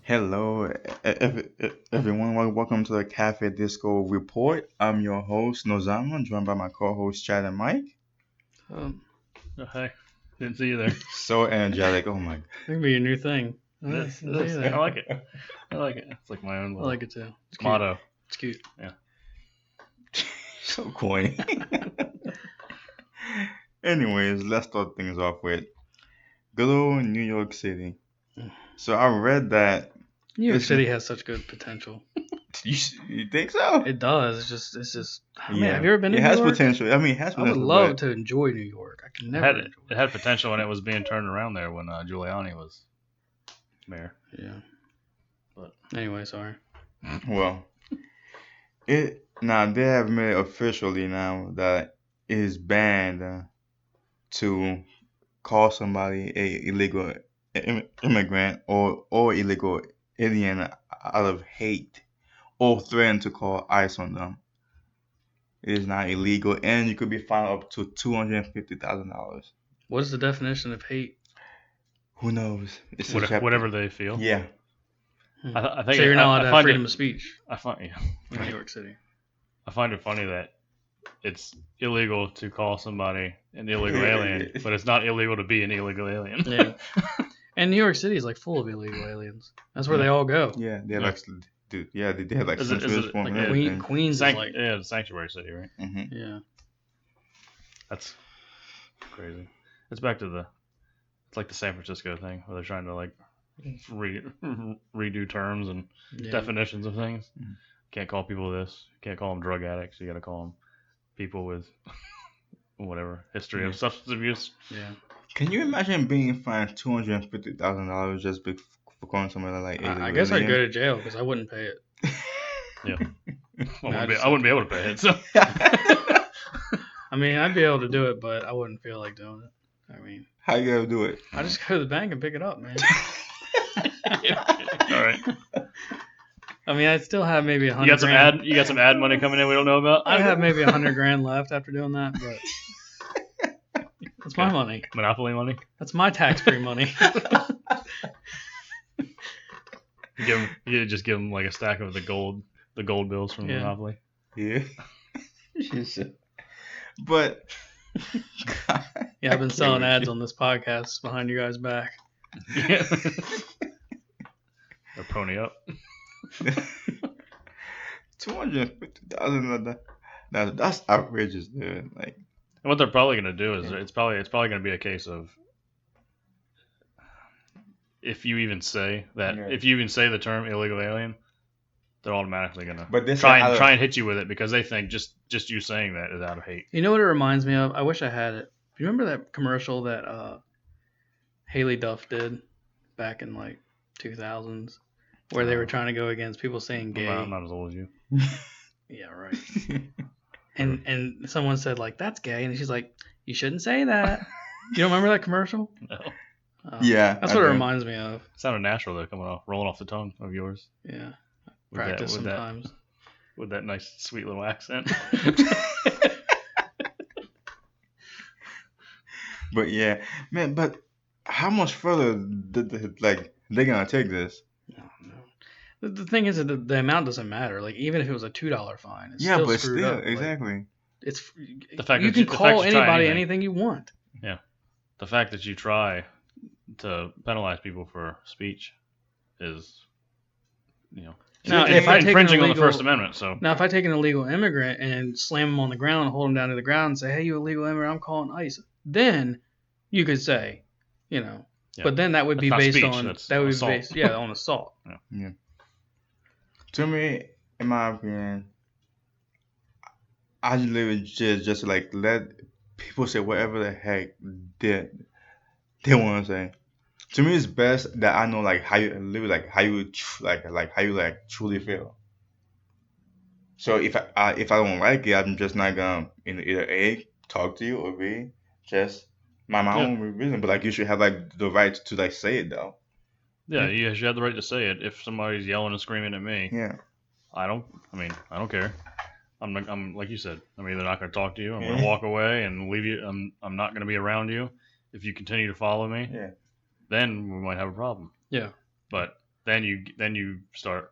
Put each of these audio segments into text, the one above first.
Hello, everyone. Welcome to the Cafe Disco Report. I'm your host, Nozama, joined by my co-host, Chad and Mike. Um, Oh, hey, didn't see you there. So energetic. Oh my. That could be your new thing. This, Didn't see this. you I there. like it. I like it. It's like my own I little like it too. It's cute. motto. It's cute. So corny. Anyways, let's start things off with good old New York City. So I read that. New York It's- City has such good potential. You think so? It does. It's just. I mean, Yeah. have you ever been to It New has York? potential. I mean, it has I would potential. love but to enjoy New York. I can It never had, enjoy it had potential when it was being turned around there when Giuliani was mayor. Yeah. But Anyway, sorry. Well, they have made it officially now that it is banned to call somebody a illegal immigrant or illegal alien out of hate or threaten to call ICE on them. It is not illegal, and you could be fined up to $250,000. What is the definition of hate? Who knows? It's a whatever they feel. Yeah. I think So you're not allowed to have find freedom it, of speech I find in New York City. I find it funny that it's illegal to call somebody an illegal alien, but it's not illegal to be an illegal alien. Yeah. And New York City is like full of illegal aliens. That's where they all go. Yeah, they Yeah. like, dude. Yeah, they have like Is it- sanctuaries is it for like them and a everything. Queens is like. Yeah, the sanctuary city, right? Mhm. Yeah. That's crazy. It's back to it's like the San Francisco thing where they're trying to like redo terms and Yeah. definitions of things. Mhm. Can't call people this. Can't call them drug addicts. You got to call them people with whatever history of substance abuse. Yeah. Can you imagine being fined $250,000 just for calling somebody like illegal I guess I'd alien? go to jail because I wouldn't pay it. I wouldn't be able to pay it. So I mean, I'd be able to do it, but I wouldn't feel like doing it. I mean, How you gonna do it? I just go to the bank and pick it up, man. all right, I mean, I'd still have maybe you 100 got some grand. you got some ad money coming in we don't know about. I'd have maybe 100 grand left after doing that, but that's my money. Monopoly money. That's my tax-free money. You just give them like a stack of the gold bills from Yeah. Monopoly. Yeah. You should. But Yeah, I've been selling Can't ads on this podcast behind you guys' back. Yeah. Or pony up. $250,000. That's outrageous, dude. Like, And what they're probably going to do is it's probably going to be a case of if you even say the term illegal alien, they're automatically going to but this try and hit you with it because they think just you saying that is out of hate. You know what it reminds me of? I wish I had it. Do you remember that commercial that Haley Duff did back in like 2000s where they were trying to go against people saying gay? I'm not as old as you. Yeah, right. And someone said like that's gay, and she's like, you shouldn't say that. You don't remember that commercial? No. Yeah, that's I what it do. reminds me of. It sounded natural though, rolling off the tongue of yours. Yeah, With practice that, sometimes. with that nice sweet little accent. But yeah, man. But how much further they're gonna take this? No. The thing is that the amount doesn't matter. Like even if it was a $2 fine, it's Yeah, still but screwed still, up. Like, exactly. it's The fact you that can the fact call you try anybody anything. anything you want. The fact that you try to penalize people for speech is, Now, if I take an infringing on the illegal- First Amendment. So Now, if I take an illegal immigrant and slam him on the ground and hold him down to the ground and say, "Hey, you illegal immigrant, I'm calling ICE," then you could say, Yeah. But then that would be That's not based speech, on that's that would assault. be based, yeah, on assault. To me, in my opinion, I just live just like let people say whatever the heck they want to say. To me, it's best that I know like how you live, like how you how you truly feel. So if I don't like it, I'm just not gonna either A, talk to you, or B, just my Yeah. own reason. But like you should have like the right to like say it though. yeah, you have the right to say it. If somebody's yelling and screaming at me, Yeah. I don't care. I'm like you said. I'm either not going to talk to you. I'm going Yeah. to walk away and leave you. I'm not going to be around you. If you continue to follow me, Yeah. then we might have a problem. Yeah. But then you start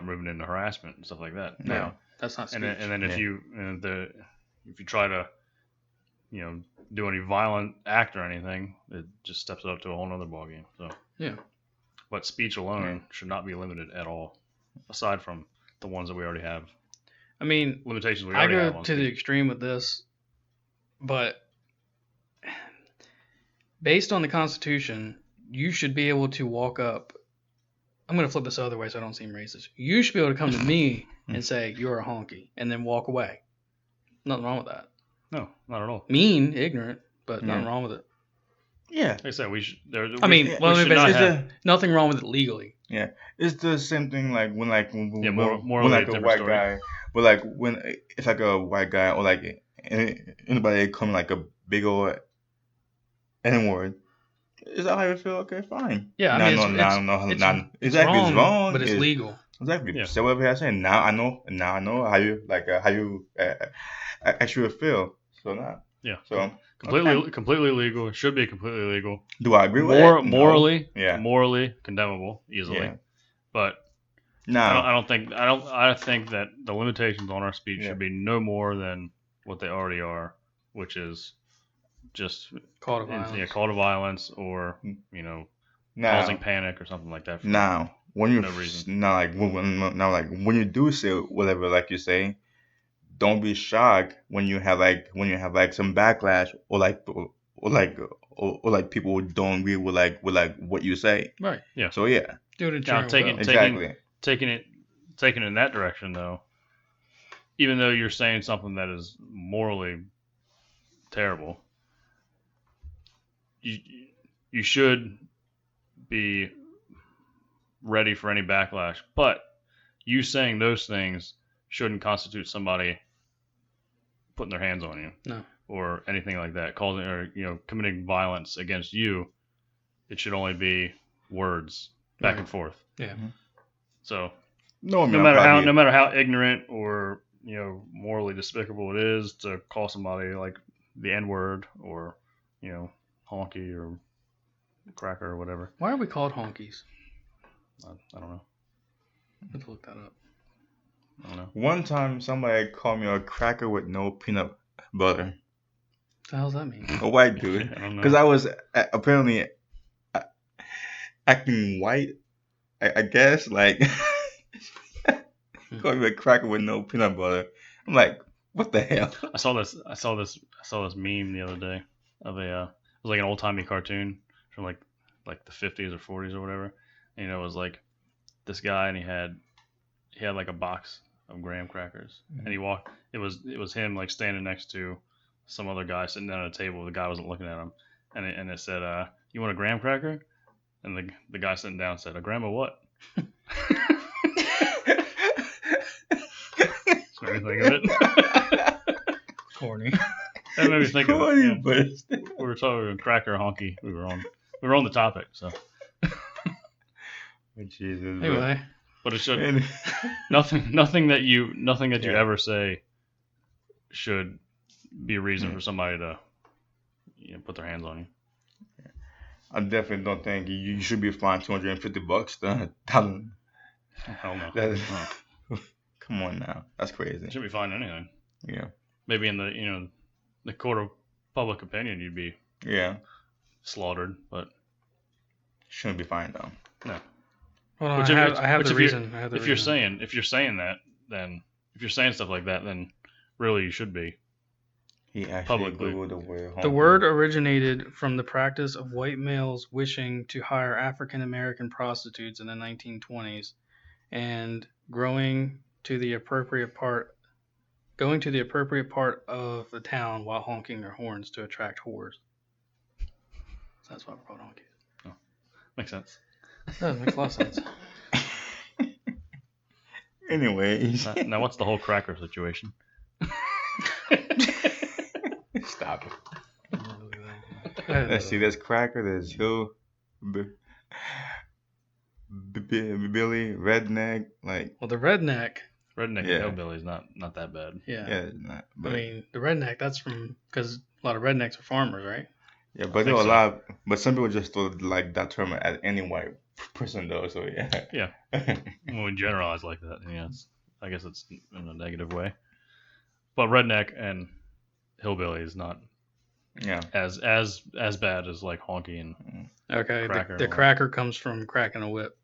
moving into harassment and stuff like that. Yeah. No, that's not speech. And then if Yeah. you try to do any violent act or anything, it just steps it up to a whole nother ballgame. So Yeah. but speech alone should not be limited at all, aside from the ones that we already have. I mean, Limitations we I already have go on to the speech. extreme with this, but based on the Constitution, you should be able to walk up. I'm going to flip this the other way so I don't seem racist. You should be able to come to me and say, you're a honky, and then walk away. Nothing wrong with that. No, not at all. Mean, ignorant, but Yeah. nothing wrong with it. Yeah. Like I said, we should. Nothing wrong with it legally. Yeah, it's the same thing like when morally like a a different white story. guy, but like when it's like a white guy or like anybody come like a big old N word. Is that how you feel? Okay, fine. Yeah, I mean, it's exactly, wrong, it's wrong, but it's legal. Exactly. Yeah. Say whatever I say. Now I know how you actually feel. So now. Yeah. So Completely legal. It should be completely legal. do I agree with it? No. Morally, Yeah. morally condemnable easily. Yeah. But No. I think that the limitations on our speech Yeah. should be no more than what they already are, which is just Call to violence. call to violence or Now, causing panic or something like that. Now, when you no reason. now when you do say whatever like you say, don't be shocked when you have some backlash or like people who don't agree with what you say. Right. Yeah. So yeah, Do it at Now, your taking- will. exactly. taking it in that direction though, even though you're saying something that is morally terrible, you should be ready for any backlash. But you saying those things shouldn't constitute somebody putting their hands on you. No. Or anything like that, causing or committing violence against you. It should only be words back Right. and forth. Yeah. So No, no matter how ignorant or morally despicable it is to call somebody like the N-word or honky or cracker or whatever. Why are we called honkies? I don't know. I have to look that up. I don't know. One time somebody called me a cracker with no peanut butter. What the hell does that mean? A white dude. I don't know. Because I was apparently acting white, I guess. Like, called me a cracker with no peanut butter. I'm like, what the hell? I saw this meme the other day of it was like an old timey cartoon from like the 50s or 40s or whatever. And it was like this guy and he had like a box of graham crackers and he walked. It was him like standing next to some other guy sitting down at a table. The guy wasn't looking at him, and it said, "You want a graham cracker?" And the guy sitting down said, "A gram of what?" That's what I think of it. Corny. That made me think of Corny, it. but We were talking cracker honky. We were on the topic. So, Jesus. Anyway, but it should nothing that you Yeah. ever say should be a reason for somebody to put their hands on you. I definitely don't think you should be fined $250. Hell no. That- Come on now, that's crazy. You shouldn't be fined anything. Yeah, Maybe in the court of public opinion you'd be yeah, slaughtered, but shouldn't be fined though. no. hold on. Which I have if the you're- reason. If you're saying that, then if you're saying stuff like that, then really you should be. He actually Publicly. Googled the word. The word originated from the practice of white males wishing to hire African American prostitutes in the 1920s and going to the appropriate part of the town while honking their horns to attract whores. So that's why we're called honkies. Makes sense. That makes a lot of sense. Anyways, Now what's the whole cracker situation? stop it. Let's see. There's cracker. There's Hill, Billy, redneck. Like, Well, the redneck, Redneck Yeah. and hillbilly is not that bad. yeah. it's not. I But, mean, the redneck, that's because a lot of rednecks are farmers, right? yeah, but there think are a so. lot. But some people just throw like that term at any white person though, so yeah. Yeah. When we generalize like that, I guess it's in a negative way. But redneck and hillbilly is not Yeah. as bad as like honky and Okay, cracker. the cracker comes from cracking a whip.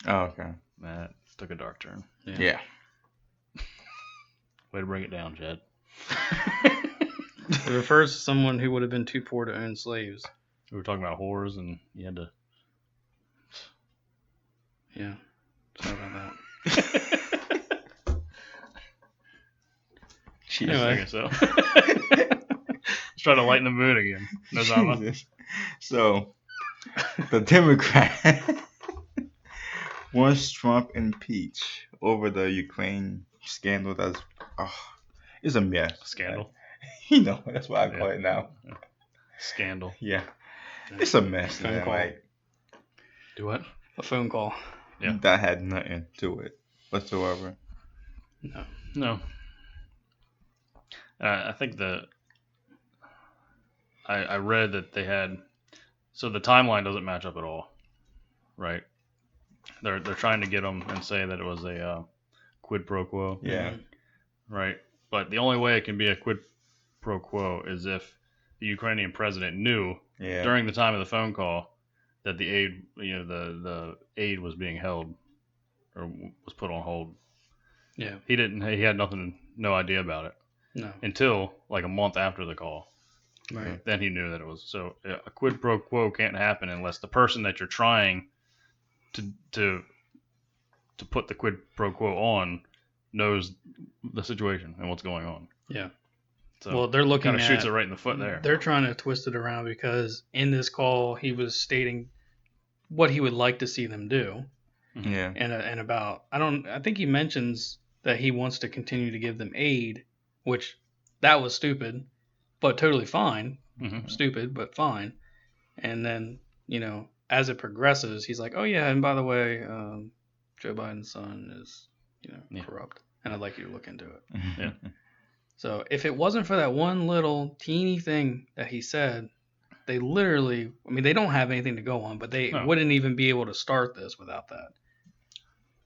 Oh, okay. That took a dark turn. Yeah. Way to bring it down, Jed. It refers to someone who would have been too poor to own slaves. We were talking about whores, and you had to. Yeah. Sorry about that. I guess so. Let's try to lighten the mood again. No drama. Jesus. So, the Democrat wants Trump impeached over the Ukraine scandal. It's a mess. Scandal. That's what I call it now. Scandal. Yeah. It's a mess, Phone man. call. Like, Do what? A phone call. Yeah. that had nothing to it whatsoever. No. I think I read that they had, so the timeline doesn't match up at all, right? They're trying to get them and say that it was a quid pro quo, Yeah. right? But the only way it can be a quid pro quo is if the Ukrainian president knew Yeah. during the time of the phone call that the aid, the aid was being held or was put on hold. Yeah. He had no idea about it No. until like a month after the call. Right. Then he knew that it was. So a quid pro quo can't happen unless the person that you're trying to put the quid pro quo on knows the situation and what's going on. Yeah. So Well, they're looking kind of at, shoots it right in the foot there. They're trying to twist it around because in this call he was stating what he would like to see them do, Yeah. and about I think he mentions that he wants to continue to give them aid, which that was stupid, but totally fine. Mm-hmm. Stupid, but fine. And then as it progresses, he's like, oh yeah, and by the way, Joe Biden's son is corrupt, and I'd like you to look into it. Yeah. So if it wasn't for that one little teeny thing that he said, they literally, they don't have anything to go on, but they wouldn't even be able to start this without that.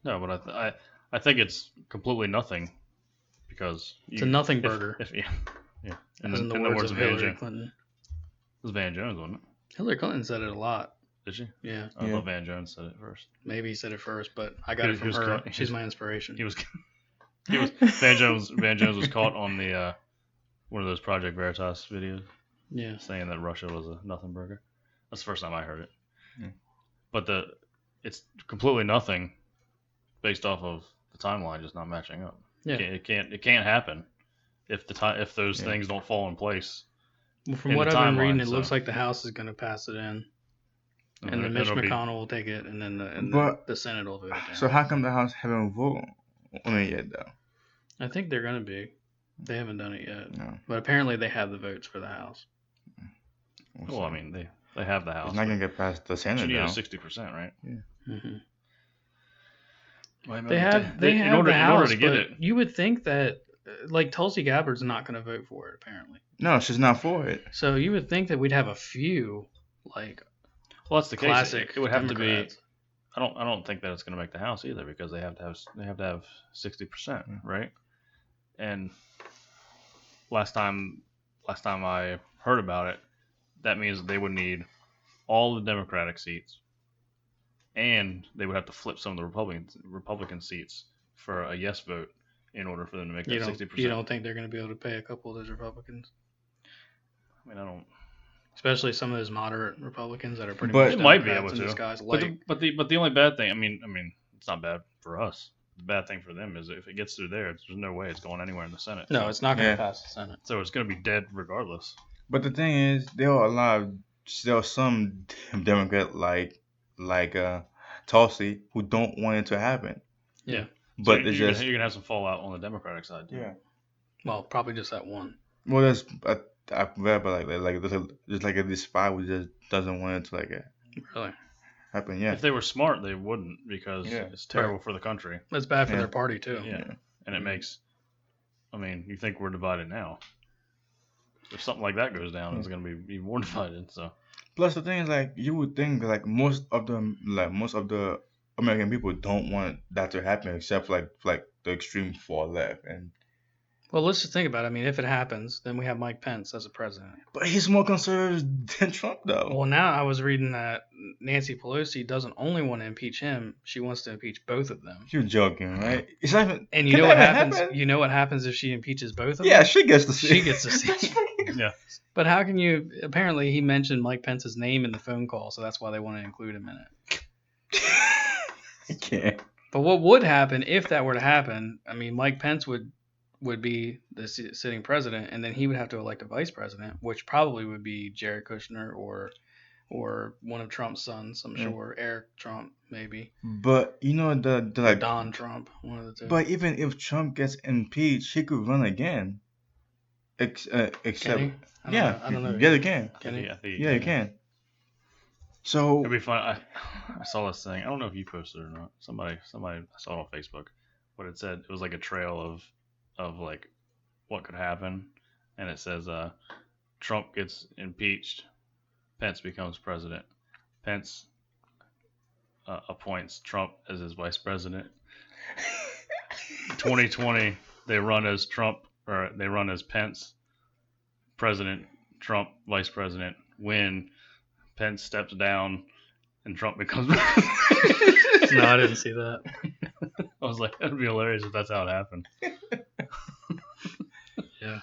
No, but I think it's completely nothing because it's a nothing burger. Yeah. In the words of Hillary Clinton. It was Van Jones, wasn't it? Hillary Clinton said it a lot. Did she? Yeah. I thought Van Jones said it first. Maybe he said it first, but I got it from her. She's my inspiration. He was Van Jones was caught on the one of those Project Veritas videos. Yeah. Saying that Russia was a nothing burger. That's the first time I heard it. Yeah. But it's completely nothing based off of the timeline just not matching up. Yeah. It can't happen if those things don't fall in place. Well, from what I've been reading, it looks like the House is going to pass it in. And then Mitch McConnell will take it, and then the Senate will vote it down. So how come the House haven't voted on it yet, though? I think they're going to be. They haven't done it yet. No. But apparently they have the votes for the House. Well, they have the House. It's not going to get past the Senate, you need though. 60%, right? Yeah. Mm-hmm. Well, They have the House, in order to get but it. you would think that, like, Tulsi Gabbard's not going to vote for it, apparently. No, she's not for it. So you would think that we'd have a few, like, Well, that's the classic case. It would have Democrats. to be. I don't think that it's going to make the House either because they have to have 60%, right? And last time I heard about it, that means they would need all the Democratic seats, and they would have to flip some of the Republican seats for a yes vote in order for them to make that 60%. You don't think they're going to be able to pay a couple of those Republicans? I mean, I don't. Especially some of those moderate Republicans that are pretty But much it might be Democrats able and to. this guy's But the only bad thing, I mean, it's not bad for us. The bad thing for them is if it gets through there, there's no way it's going anywhere in the Senate. no, it's not going to pass the Senate. So it's going to be dead regardless. But the thing is, there are some Democrats like Tulsi who don't want it to happen. Yeah. But so it's you're just going to have some fallout on the Democratic side. Too. yeah. Well, probably just that one. Well, there's I've read about like there's like this spy who just doesn't want it to Really? happen. Yeah. If they were smart, they wouldn't because Yeah. it's terrible for the country. That's bad for Yeah. their party, too. Yeah. And it makes. I mean, you think we're divided now? If something like that goes down, it's going to be even more divided. So. Plus, the thing is, like, you would think like most of the American people don't want that to happen, except like the extreme far left. And Well, let's just think about it. I mean, if it happens, then we have Mike Pence as a president. but he's more conservative than Trump, though. Well, now I was reading that Nancy Pelosi doesn't only want to impeach him; she wants to impeach both of them. You're joking, right? It's not even. And you can know what that even happens? happen? You know what happens if she impeaches both of Yeah, them? she gets to see. She gets to see. Yeah. But how can you? Apparently, he mentioned Mike Pence's name in the phone call, so that's why they want to include him in it. I can't. But what would happen if that were to happen? I mean, Mike Pence would be the sitting president, and then he would have to elect a vice president, which probably would be Jared Kushner or one of Trump's sons. I'm sure Eric Trump, maybe. But you know the Or like. Don Trump, one of the two. But even if Trump gets impeached, he could run again. Except, Can he? I don't know. Yeah, you can. Can he? I think Yeah, you can. So It'd be fun. I saw this thing. I don't know if you posted it or not. Somebody I saw it on Facebook. What it said, it was like a trail of like what could happen, and it says Trump gets impeached, Pence becomes president, Pence appoints Trump as his vice president. 2020 they run as Trump, or they run as Pence president, Trump vice president. Win, Pence steps down, and Trump becomes president. No, I didn't see that. I was like, that'd be hilarious if that's how it happened. Yeah.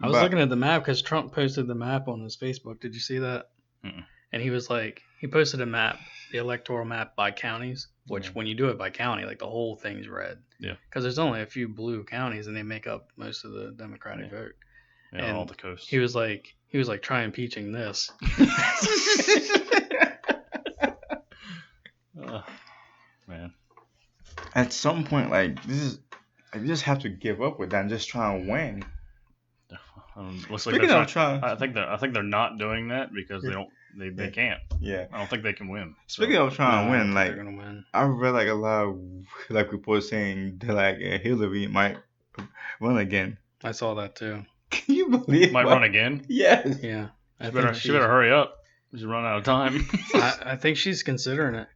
I was looking at the map because Trump posted the map on his Facebook. Did you see that? Mm-mm. And he was like, he posted a map, the electoral map by counties, which Yeah. when you do it by county, like the whole thing's red. Yeah. Because there's only a few blue counties and they make up most of the Democratic vote. Yeah, And all the coast. He was like, try impeaching this. Man. at some point, like this is, you just have to give up with that and just try and win. Looks like Speaking they're of trying, I think they're not doing that because they can't. yeah. I don't think they can win. Speaking of trying to No, I win, don't think like they're gonna win. I read like a lot of like reports saying that like Hillary might run again. I saw that too. Can you believe? Might run again. Yes. Yeah. She better hurry up. She's running out of time. I think she's considering it.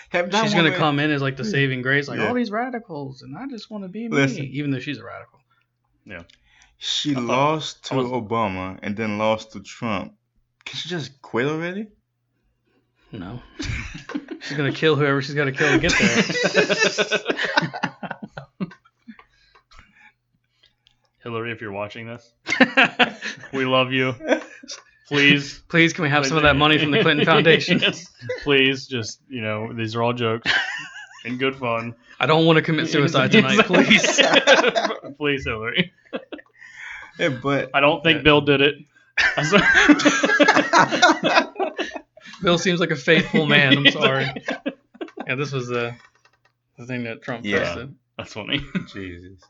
Have that She's going to woman- come in as like the saving grace, like Yeah. all these radicals, and I just want to be Listen. me, even though she's a radical. She thought- lost to I was- Obama and then lost to Trump. Can she just quit already? No. She's going to kill whoever she's got to kill to get there. Hillary, if you're watching this, we love you. Please. Please, can we have some of that money from the Clinton Foundation? Yes. Please, just, these are all jokes and good fun. I don't want to commit suicide tonight, please. Please, Hillary. Yeah, but I don't think Bill did it. Bill seems like a faithful man. I'm sorry. Yeah, this was the thing that Trump Yeah. posted. That's funny. Jesus.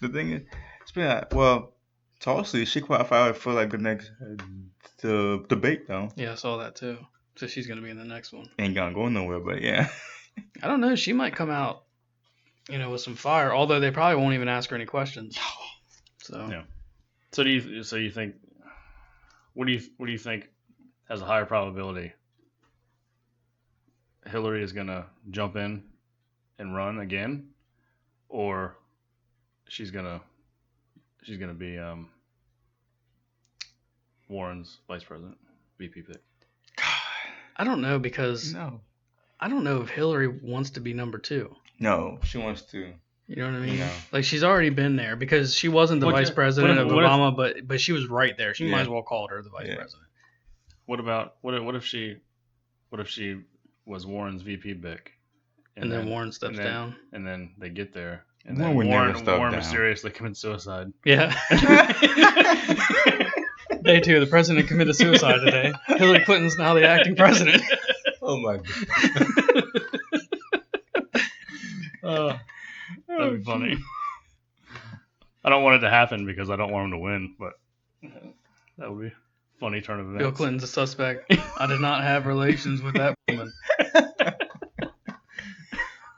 The thing is, it's been well, Tulsi, she qualified for like the next debate though. Yeah, I saw that too. So she's going to be in the next one. Ain't gonna go nowhere, but yeah. I don't know. She might come out, with some fire. Although they probably won't even ask her any questions. So Yeah. So you think, what do you think has a higher probability? Hillary is gonna jump in and run again, or she's gonna be Warren's vice president, VP pick. I don't know because No. I don't know if Hillary wants to be number 2. No, she wants to. You know what I mean? No. Like she's already been there because she wasn't the What vice if- president what if- of what if- Obama, but she was right there. She might Yeah. as well called her the vice Yeah. president. What if she was Warren's VP pick, And then Warren steps and then- down. and then they get there, and Warren then would never Warren step down. mysteriously commits suicide. Yeah. Day 2, the president committed suicide today. Hillary Clinton's now the acting president. Oh my god. That'd be funny. I don't want it to happen because I don't want him to win, but that would be a funny turn of events. Bill Clinton's a suspect. I did not have relations with that woman.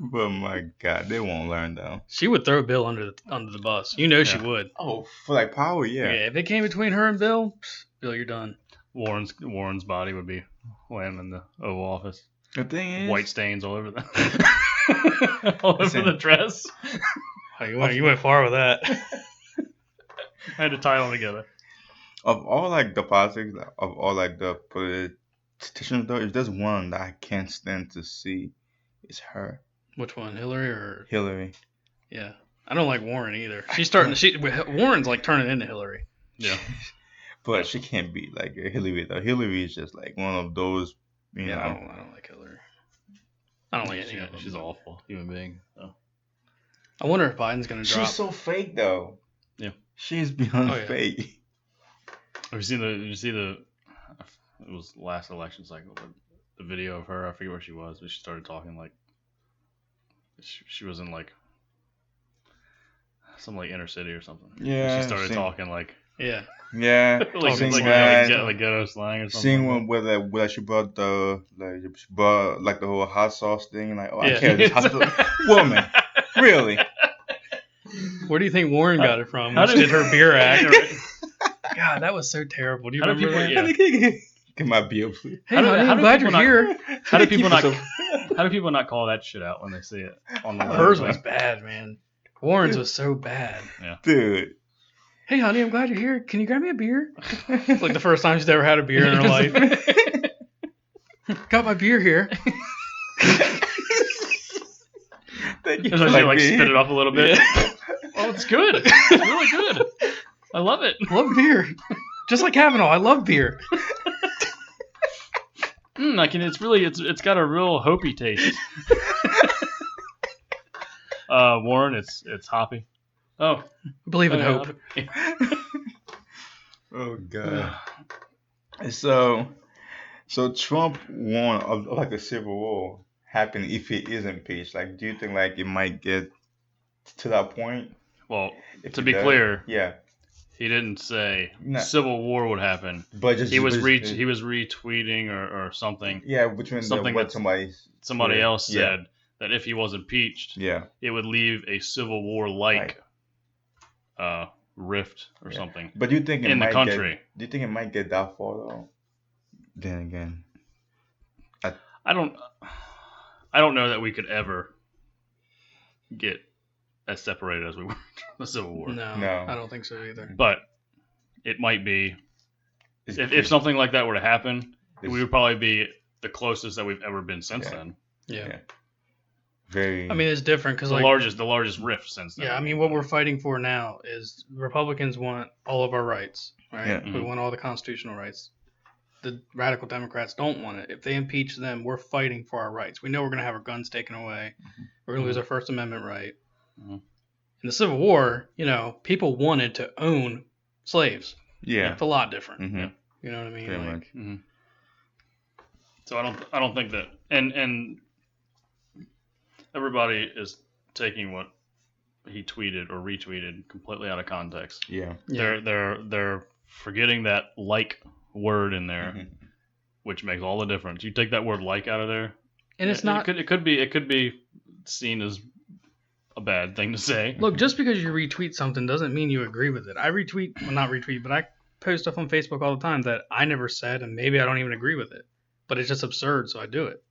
But my god, they won't learn though. She would throw Bill under the bus. You know she Yeah. would. Oh, for like power, Yeah. yeah. If it came between her and Bill, Bill, you're done. Warren's body would be laying in the Oval Office. The thing is, White stains all over all over the dress. Oh, you went far with that. I had to tie them together. of all like the politics, of all like the politicians though, if there's one that I can't stand to see, it's her, Which one, Hillary or? Hillary. Yeah, I don't like Warren either. Warren's like turning into Hillary. Yeah. But she can't be like Hillary though. Hillary is just like one of those, you know. I don't like Hillary. I don't like any of them. She's an awful human being. So. I wonder if Biden's gonna drop. She's so fake though. Yeah. She's beyond Oh, yeah. fake. Have you seen the? Did you see the? It was last election cycle, but the video of her. I forget where she was, but she started talking like. She was in like. Some like inner city or something. Yeah. She started talking like. Yeah. Yeah. like seeing like that. ghetto slang or something. Seeing like one where she brought the like the whole hot sauce thing, like, oh, Yeah. I can't this hot sauce. Woman, really? Where do you think Warren got it from? how She did- did her beer act. Right. God, that was so terrible. Do you How do remember people- that? yeah. Get my beer, please. Hey, How do- honey, how I'm do glad you're people here. How do people not? So- How do people not call that shit out when they see it on the Hers live? was bad, man. Warren's was so bad. Dude. Hey, honey, I'm glad you're here. Can you grab me a beer? It's like the first time she's ever had a beer in her life. Got my beer here. Thank you. It's like, me. spit it up a little bit. Oh, it's good. It's really good. I love it. Love beer. Just like Kavanaugh, I love beer. It's got a real hoppy taste. Warren, it's hoppy. Oh, Believe in yeah, hope. hoppy. Oh god. So Trump won of like a civil war happen if he is impeached. Like, do you think like it might get to that point? Well, If to he be does? clear, Yeah. he didn't say No. civil war would happen. But just He was retweeting or something. yeah, between something what that somebody yeah. else Yeah. said that if he was impeached, Yeah. it would leave a civil war like rift or Yeah. something But do you think it in the might country. do you think it might get that far though? Then again. I don't know that we could ever get as separated as we were in the Civil War. No, No. I don't think so either. But it might be It's- if something like that were to happen, it's we would probably be the closest that we've ever been since Yeah. then. Yeah. Yeah. very I mean, it's different because The like largest rift since then. yeah, I mean, what we're fighting for now is Republicans want all of our rights, right? Yeah. We Mhm. want all the constitutional rights. The radical Democrats don't want it. If they impeach them, we're fighting for our rights. We know we're going to have our guns taken away. We're going to lose our First Amendment right. Mhm. In the Civil War, people wanted to own slaves. yeah. It's a lot different. Mm-hmm. You know what I mean? Pretty Like, much. hmm So I don't think that and everybody is taking what he tweeted or retweeted completely out of context. Yeah. yeah. They're forgetting that like word in there, Mhm. which makes all the difference. You take that word like out of there, And it's it not. could be seen as a bad thing to say. Look, just because you retweet something doesn't mean you agree with it. I retweet, well, not retweet, but I post stuff on Facebook all the time that I never said, and maybe I don't even agree with it. But it's just absurd, so I do it.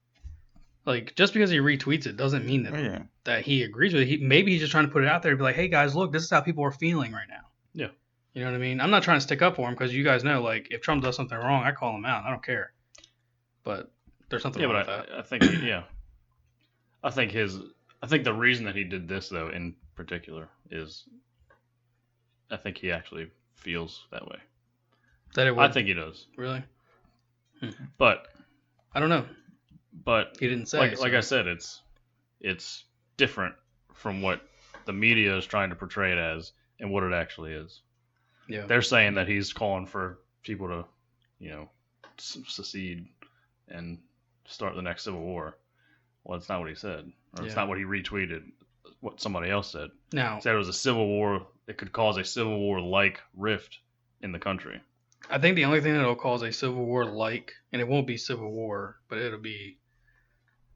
Like, just because he retweets it doesn't mean that, Oh, yeah. that he agrees with it. Maybe he's just trying to put it out there and be like, hey, guys, look, this is how people are feeling right now. Yeah. You know what I mean? I'm not trying to stick up for him because you guys know, like, if Trump does something wrong, I call him out. I don't care. But there's something Yeah, wrong but with that. I think yeah, I think the reason that he did this though in particular is, I think he actually feels that way. That it would, I think he does, really? but I don't know. He didn't say. like I said, it's different from what the media is trying to portray it as and what it actually is. Yeah. They're saying that he's calling for people to, secede and start the next civil war. Well, it's not what he said, or it's Yeah. not what he retweeted. What somebody else said. Now, He said it was a civil war. It could cause a civil war-like rift in the country. I think the only thing that'll cause a civil war like, and it won't be civil war, but it'll be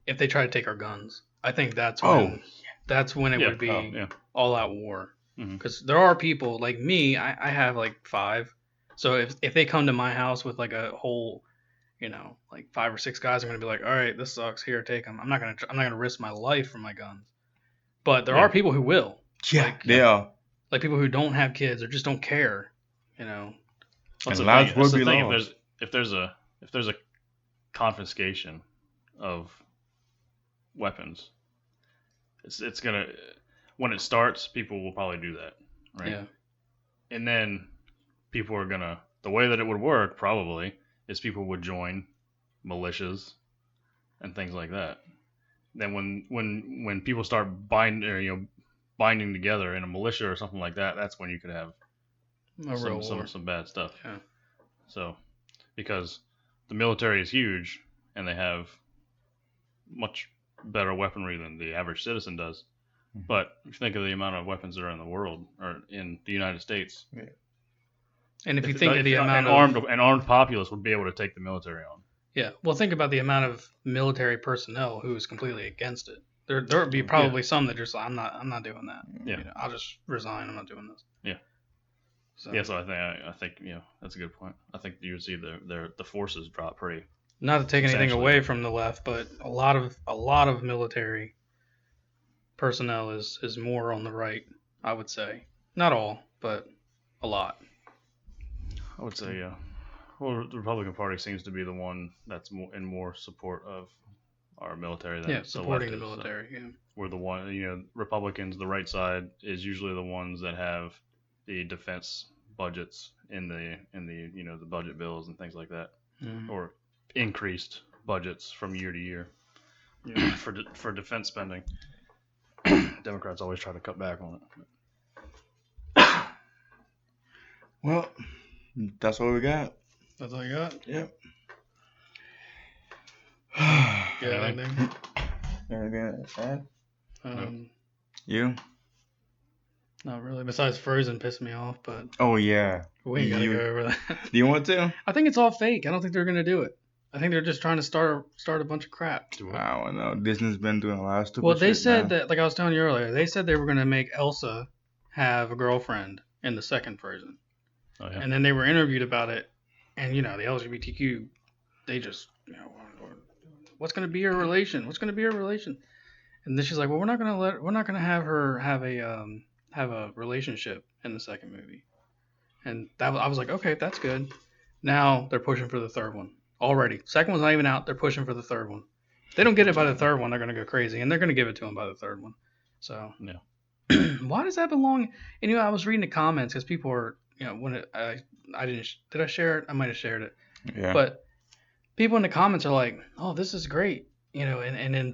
if they try to take our guns. I think that's when it would be all out war. Mhm. Because there are people like me. I have like 5. So if they come to my house with like a whole, like 5 or 6 guys, I'm gonna be like, all right, this sucks. Here, take them. I'm not gonna risk my life for my guns. But there are people who will. Yeah, they are. Like people who don't have kids or just don't care. That's And the lives thing. will That's the be thing. lost. If there's a confiscation of weapons, it's gonna, when it starts, people will probably do that, right? Yeah. And then people are gonna, the way that it would work probably is people would join militias and things like that. Then when people start binding together in a militia or something like that, that's when you could have some bad stuff. Yeah. So because the military is huge and they have much better weaponry than the average citizen does. But if you think of the amount of weapons that are in the world or in the United States, and if you think of the amount of an armed populace would be able to take the military on. Yeah, well, think about the amount of military personnel who is completely against it. There would be probably some that just I'm not doing that. Yeah, I'll just resign. I'm not doing this. Yeah. So I think that's a good point. I think you would see the forces drop pretty. Not to take anything away from the left, but a lot of military personnel is more on the right. I would say not all, but a lot. I would say yeah. Well, the Republican Party seems to be the one that's in more support of our military than supporting the left is, military. Yeah, we're the one. Republicans, the right side, is usually the ones that have the defense budgets in the the budget bills and things like that, or increased budgets from year to year for defense spending. Democrats always try to cut back on it. Well, that's all we got. That's all you got? Yep. Anything? Anything to add? No. You? Not really. Besides Frozen pissed me off, but Oh yeah. we ain't gotta go over that. Do you want to? I think it's all fake. I don't think they're gonna do it. I think they're just trying to start a bunch of crap. I don't know. Disney's been doing a lot of stupid Well, they shit said now. that, like I was telling you earlier, they said they were gonna make Elsa have a girlfriend in the second Frozen. Oh, yeah. And then they were interviewed about it, and the LGBTQ, they just what's gonna be her relation? What's gonna be her relation? And then she's like, well, we're not gonna have her have a relationship in the second movie. And I was like, okay, that's good. Now they're pushing for the third one already. Second one's not even out. They're pushing for the third one. If they don't get it by the third one, they're gonna go crazy, and they're gonna give it to them by the third one. So yeah. Why does that belong? And I was reading the comments because people were when I didn't did I share it? I might have shared it. Yeah. But people in the comments are like, oh, this is great. And then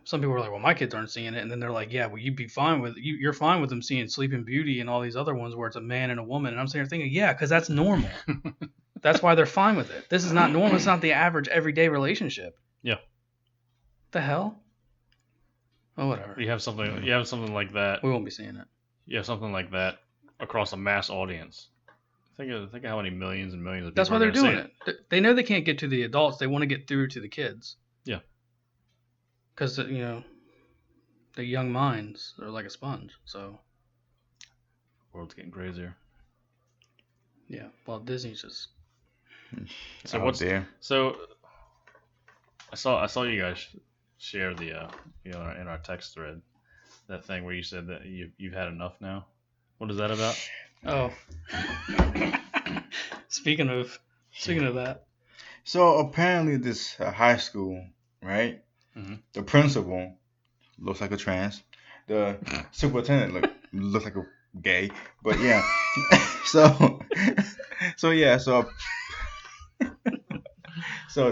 some people are like, well, my kids aren't seeing it. And then they're like, yeah, well, you'd be fine with you're fine with them seeing Sleeping Beauty and all these other ones where it's a man and a woman. And I'm sitting there thinking, yeah, because that's normal. That's why they're fine with it. This is not normal. It's not the average everyday relationship. Yeah. The hell? Oh, whatever. You have something like that. We won't be seeing it. You have something like that across a mass audience. Think of how many millions and millions of people. That's why they're doing it. They know they can't get to the adults. They want to get through to the kids. Yeah. Because the young minds are like a sponge. So. The world's getting crazier. Yeah. Well, Disney's just. So I saw you guys share the in our text thread that thing where you said that you've had enough now. What is that about? Oh. Speaking of that. So apparently this high school, right? Mm-hmm. The principal looks like a trans. The superintendent looks like a gay. But yeah. so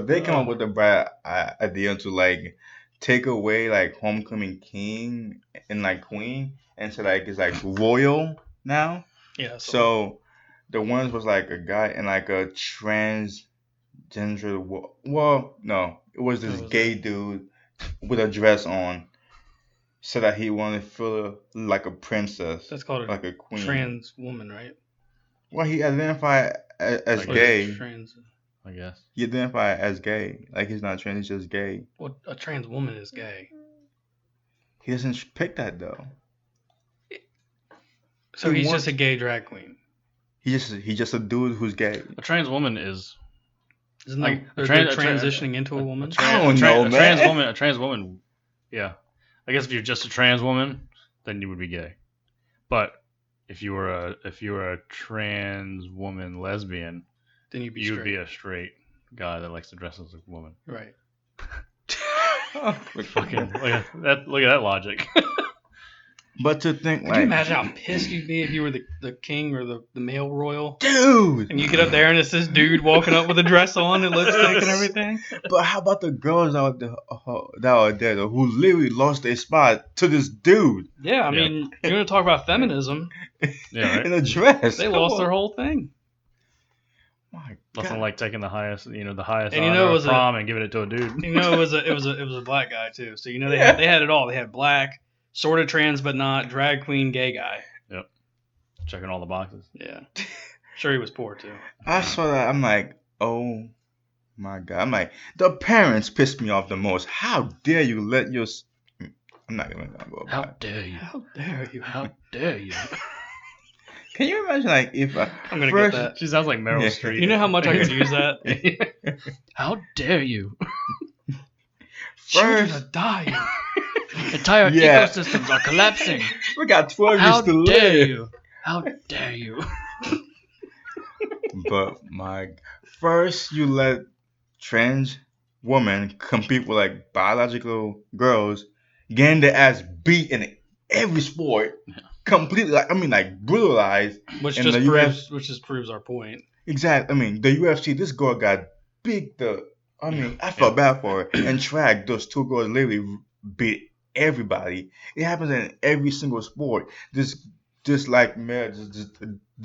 they come up with the bright idea to take away homecoming king and queen and so it's royal now. Yeah. So the ones was a guy and a transgender. Well, no, it was this gay dude with a dress on, so that he wanted to feel like a princess. That's called a queen. Trans woman, right? Well, he identified as gay. Trans. I guess. He identified as gay. He's not trans, he's just gay. Well, a trans woman is gay. He doesn't pick that though. So he's just a gay drag queen. He just a dude who's gay. A trans woman is Isn't like that they're transitioning into a woman? I don't know, man. A trans woman. Yeah, I guess if you're just a trans woman, then you would be gay. But if you were a trans woman lesbian, Then you'd be you would straight. be a straight guy that likes to dress as a woman. Right. Fucking look at that logic. But to think Could like, you imagine how pissed you'd be if you were the king or the male royal? dude. And you get up there and it's this dude walking up with a dress on and lipstick and everything. But how about the girls out there that are there though, who literally lost their spot to this dude Yeah, I mean, you're going to talk about feminism. Yeah, right. in a dress? They Come lost on. their whole thing. My Nothing God. like taking the highest And honor you know it of was prom and giving it to a dude. You know, it was a black guy too. So you know they had it all. They had black, sort of trans but not, drag queen, gay guy. Yep, checking all the boxes. Yeah, sure he was poor too. I saw that. I'm like, oh my God. I'm like, the parents pissed me off the most. How dare you let your? I'm not even gonna go about How it. dare you? How dare you? How dare you? Can you imagine like if I'm gonna first, get that. She sounds like Meryl Yeah. Streep. You know how much I could use that? How dare you? Children First- are dying. Entire Yeah. ecosystems are collapsing. we got 12 How years to dare live. you? How dare you? But first you let trans women compete with like biological girls, getting their ass beat in every sport, completely. Like, I mean, like brutalized. Which And just the proves our point. Exactly. I mean, the UFC. This girl got beat. I felt bad for her. And track, those two girls literally beat everybody. It happens in every single sport. Just like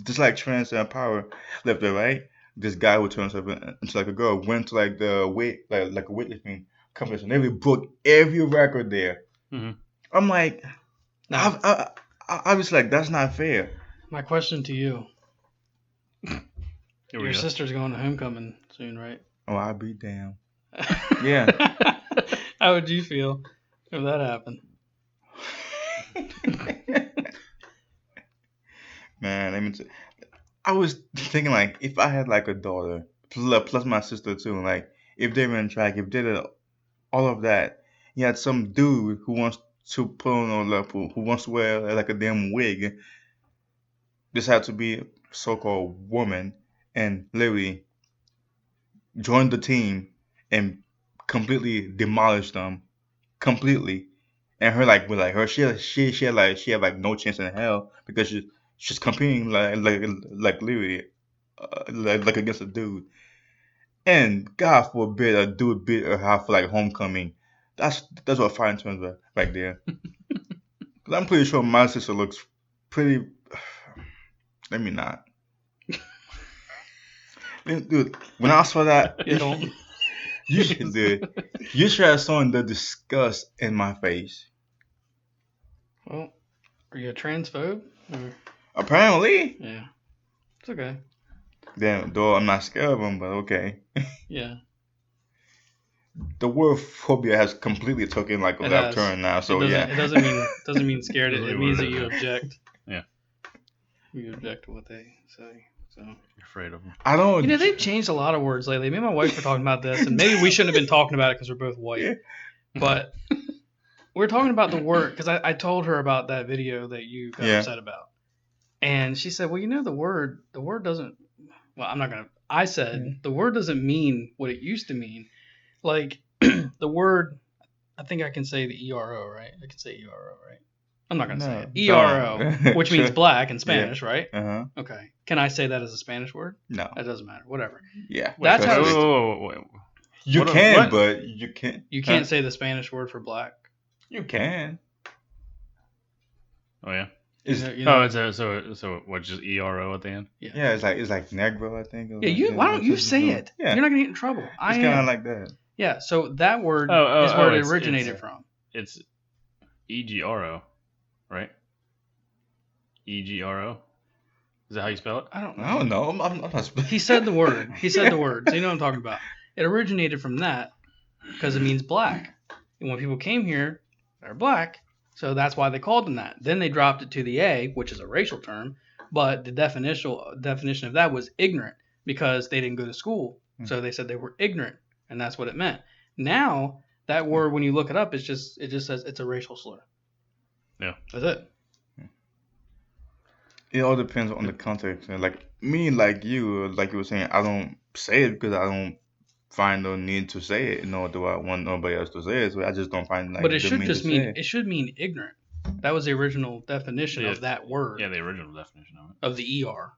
just like trans and power left and right. This guy who turns himself into like a girl went to like the like a weightlifting competition. They really broke every record there. Mhm. I'm like, Now, I was like, that's not fair. my question to you: Here we Your go. sister's going to homecoming soon, right? Oh, I'll be damned. Yeah. How would you feel if that happened? Man, I was thinking like if I had like a daughter plus my sister too, like if they were in track, if they did all of that, you had some dude who wants to put on a level, who wants to wear like a damn wig, this had to be a so-called woman, and literally join the team and completely demolish them completely. And her like with like her she had like no chance in hell because she's competing like literally like against a dude. And God forbid a dude beat her half for like homecoming. That's what fighting terms are right there. 'Cause I'm pretty sure my sister looks pretty. Let me not. Dude, when I saw that, You don't. you should do it. You should have seen the disgust in my face. Well, are you a transphobe? Or, Apparently, yeah, it's okay. then though I'm not scared of them, but okay. Yeah, The word phobia has completely taken like a It left has. turn now. So it yeah, doesn't mean scared. It Really means what that it you is. object. Yeah. You object to what they say. So You're afraid of them. I don't. you know they've changed a lot of words lately. Me and my wife were talking about this, and maybe we shouldn't have been talking about it because we're both white. But we're talking about the word because I told her about that video that you got Yeah. upset about, and she said, "Well, you know the word doesn't." Well, I'm not gonna. I said the word doesn't mean what it used to mean. Like the word, I think I can say the ERO, right? I can say ERO, right? I'm not gonna say it. ERO, don't. which means black in Spanish, right? Uh-huh. Okay. Can I say that as a Spanish word? No. That doesn't matter. Whatever. Yeah. That's how because it's- Wait. you What- can, what? but you can't. You can't say the Spanish word for black. You can. Oh yeah. You know, Oh, it's so what? Just ERO at the end. Yeah, it's like Negro, I think. yeah. You. Why don't you say it? Yeah. You're not gonna get in trouble. I It's kind am. of like that. Yeah. So that word Oh, is where it it's- originated it's- from. It's EGRO, right? EGRO. Is that how you spell it? I don't know. I don't know. I'm not. He said the word. He said the word. So you know what I'm talking about. It originated from that because it means black. And when people came here, they're black. So that's why they called them that. Then they dropped it to the A, which is a racial term, But the definition of that was ignorant because they didn't go to school. So they said they were ignorant, and that's what it meant. Now that word, when you look it up, it just says it's a racial slur. Yeah, that's it. It all depends on the context. And like me, like you were saying, I don't say it because I don't find no need to say it, nor do I want nobody else to say it. So I just don't find like But it the should mean just to mean say it. it should mean ignorant. That was the original definition Yeah. of that word. Yeah, the original definition of it. Of the ER.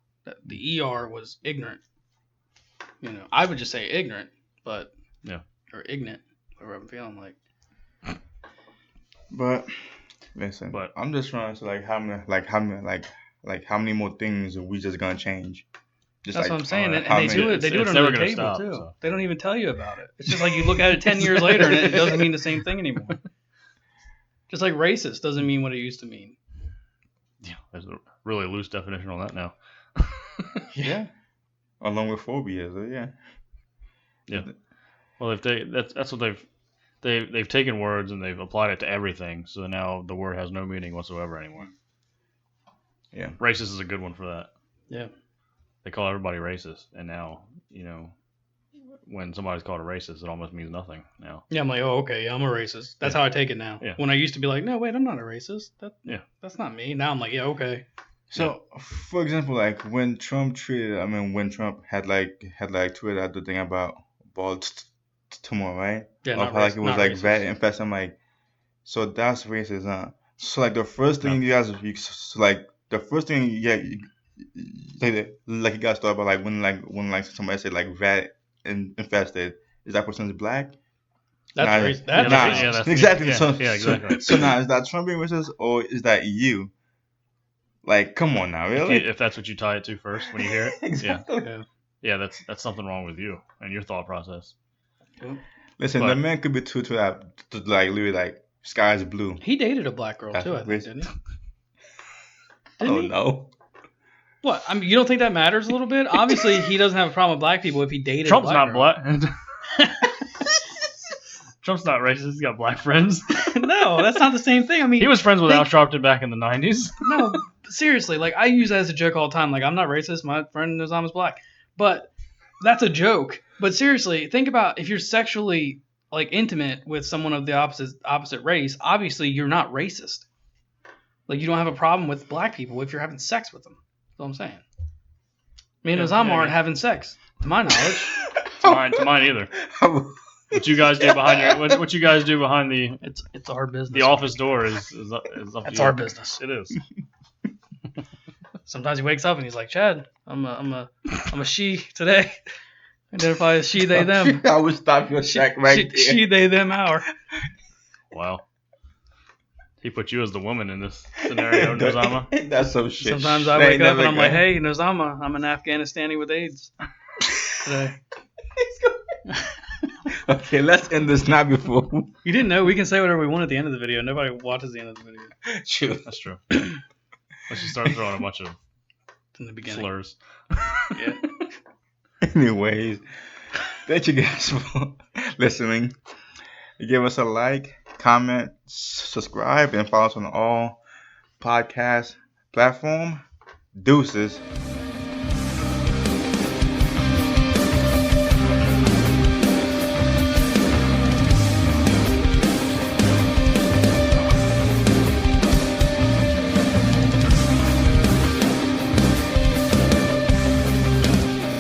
The ER was ignorant. You know, I would just say ignorant, but or ignorant, whatever I'm feeling like. But listen, But- I'm just trying to how many more things are we just gonna change? Just That's what I'm saying, and how they do many- it. They do it it's under never the gonna table stop, too. so. They don't even tell you about it. It's just like you look at it 10 years later, and it doesn't mean the same thing anymore. Just like racist doesn't mean what it used to mean. Yeah, there's a really loose definition on that now. Yeah, along with phobia. So yeah. Well, if that's what they've taken words and they've applied it to everything. So now the word has no meaning whatsoever anymore. Yeah. Racist is a good one for that. Yeah. They call everybody racist, and now when somebody's called a racist, it almost means nothing now. Yeah, I'm like, oh, okay, yeah, I'm a racist. That's how I take it now. Yeah. When I used to be like, no, wait, I'm not a racist. That's not me. Now I'm like, yeah, okay. So, for example, like when Trump had tweeted out the thing about Baltimore, right? Yeah, Of not how like racist, it was not like racist. vet infest. I'm like, so that's racist, huh? So like the first thing the first thing you guys thought about when somebody said like vet infested, is that person's black? That's Nah, racist. That's nah, racist. that's- exactly. yeah, so, yeah, exactly. So now is that Trump being racist or is that you? Like, come on now, really? If that's what you tie it to first when you hear it, Exactly. yeah, that's something wrong with you and your thought process. Listen, But- the man could be too like literally like sky's blue. He dated a black girl That's too, I think, racist. didn't he? I Didn't don't he? know. What? I mean, you don't think that matters a little bit? Obviously, he doesn't have a problem with black people if he dated Trump's a black not girl. black. Trump's not racist. He's got black friends. No, that's not the same thing. I mean, He was friends with think- Al Sharpton back in the 90s. No, seriously, like I use that as a joke all the time. Like I'm not racist. My friend knows I'm black, but that's a joke. But seriously, think about if you're sexually like intimate with someone of the opposite race. Obviously, you're not racist. Like you don't have a problem with black people if you're having sex with them. That's what I'm saying. Me and Yeah, Osama yeah, aren't yeah. having sex, to my knowledge. To mine either. What you guys do behind what you guys do behind It's our business. the office door is up That's to you. our business. It is. Sometimes he wakes up and he's like, Chad, I'm a she today. Identify as she, they, them. I would stop your check right there. She, they, them, our. Wow. He put you as the woman in this scenario, Nozama. That's some shit. Sometimes I That wake ain't up never and I'm like, gonna- hey, Nozama, I'm an Afghanistani with AIDS today. Okay, let's end this now before. You didn't know we can say whatever we want at the end of the video. Nobody watches the end of the video True. That's true. Let's just start throwing a bunch of in the beginning. slurs. Yeah. Anyways, thank you guys for listening. Give us a like, comment, subscribe, and follow us on all podcast platform. Deuces.